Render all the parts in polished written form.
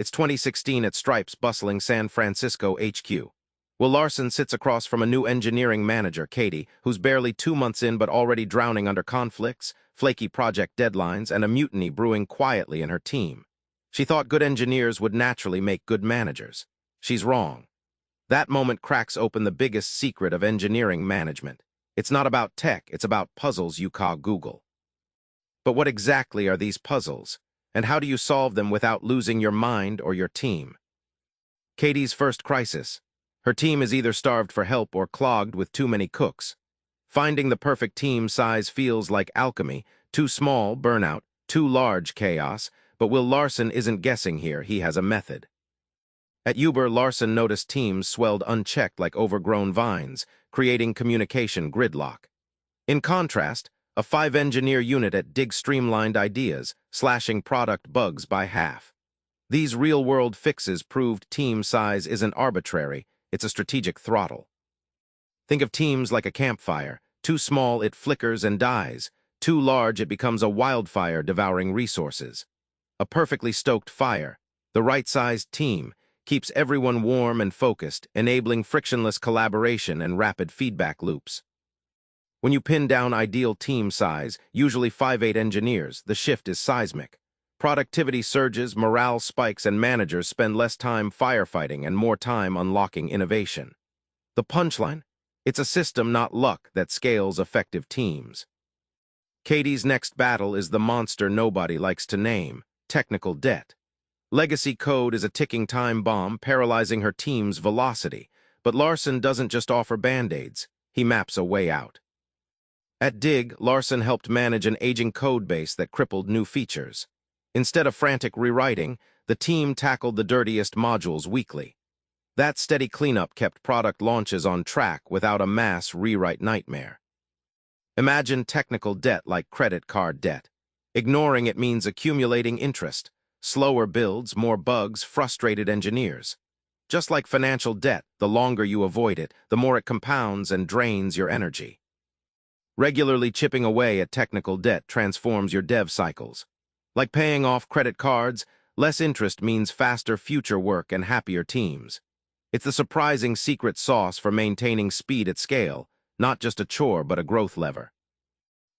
It's 2016 at Stripe's bustling San Francisco HQ. Will Larson sits across from a new engineering manager, Katie, who's barely 2 months in but already drowning under conflicts, flaky project deadlines, and a mutiny brewing quietly in her team. She thought good engineers would naturally make good managers. She's wrong. That moment cracks open the biggest secret of engineering management. It's not about tech, it's about puzzles you call Google. But what exactly are these puzzles? And how do you solve them without losing your mind or your team? Katie's first crisis. Her team is either starved for help or clogged with too many cooks. Finding the perfect team size feels like alchemy. Too small, burnout. Too large, chaos. But Will Larson isn't guessing here, he has a method. At Uber, Larson noticed teams swelled unchecked like overgrown vines, creating communication gridlock. In contrast, a 5-engineer unit at Digg streamlined ideas, slashing product bugs by half. These real-world fixes proved team size isn't arbitrary, it's a strategic throttle. Think of teams like a campfire. Too small, it flickers and dies. Too large, it becomes a wildfire devouring resources. A perfectly stoked fire, the right-sized team, keeps everyone warm and focused, enabling frictionless collaboration and rapid feedback loops. When you pin down ideal team size, usually 5-8 engineers, the shift is seismic. Productivity surges, morale spikes, and managers spend less time firefighting and more time unlocking innovation. The punchline? It's a system, not luck, that scales effective teams. Katie's next battle is the monster nobody likes to name: technical debt. Legacy code is a ticking time bomb, paralyzing her team's velocity. But Larson doesn't just offer band-aids, he maps a way out. At Digg, Larson helped manage an aging code base that crippled new features. Instead of frantic rewriting, the team tackled the dirtiest modules weekly. That steady cleanup kept product launches on track without a mass rewrite nightmare. Imagine technical debt like credit card debt. Ignoring it means accumulating interest. Slower builds, more bugs, frustrated engineers. Just like financial debt, the longer you avoid it, the more it compounds and drains your energy. Regularly chipping away at technical debt transforms your dev cycles. Like paying off credit cards, less interest means faster future work and happier teams. It's the surprising secret sauce for maintaining speed at scale, not just a chore but a growth lever.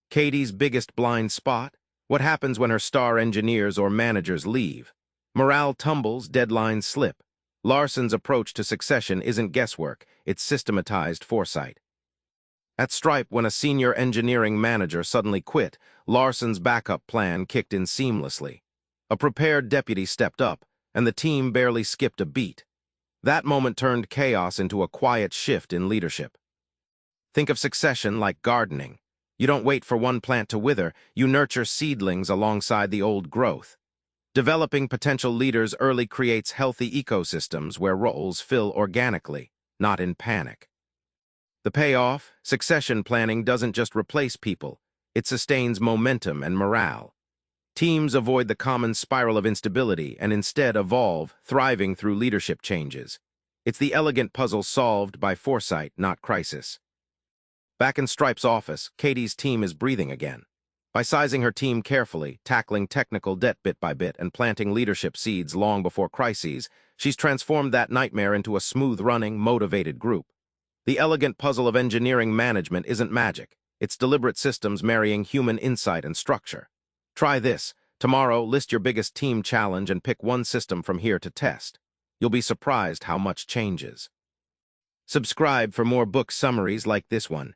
Katie's biggest blind spot? What happens when her star engineers or managers leave? Morale tumbles, deadlines slip. Larson's approach to succession isn't guesswork, it's systematized foresight. At Stripe, when a senior engineering manager suddenly quit, Larson's backup plan kicked in seamlessly. A prepared deputy stepped up, and the team barely skipped a beat. That moment turned chaos into a quiet shift in leadership. Think of succession like gardening. You don't wait for one plant to wither, you nurture seedlings alongside the old growth. Developing potential leaders early creates healthy ecosystems where roles fill organically, not in panic. The payoff? Succession planning doesn't just replace people, it sustains momentum and morale. Teams avoid the common spiral of instability and instead evolve, thriving through leadership changes. It's the elegant puzzle solved by foresight, not crisis. Back in Stripe's office, Katie's team is breathing again. By sizing her team carefully, tackling technical debt bit by bit, and planting leadership seeds long before crises, she's transformed that nightmare into a smooth-running, motivated group. The elegant puzzle of engineering management isn't magic. It's deliberate systems marrying human insight and structure. Try this. Tomorrow, list your biggest team challenge and pick one system from here to test. You'll be surprised how much changes. Subscribe for more book summaries like this one.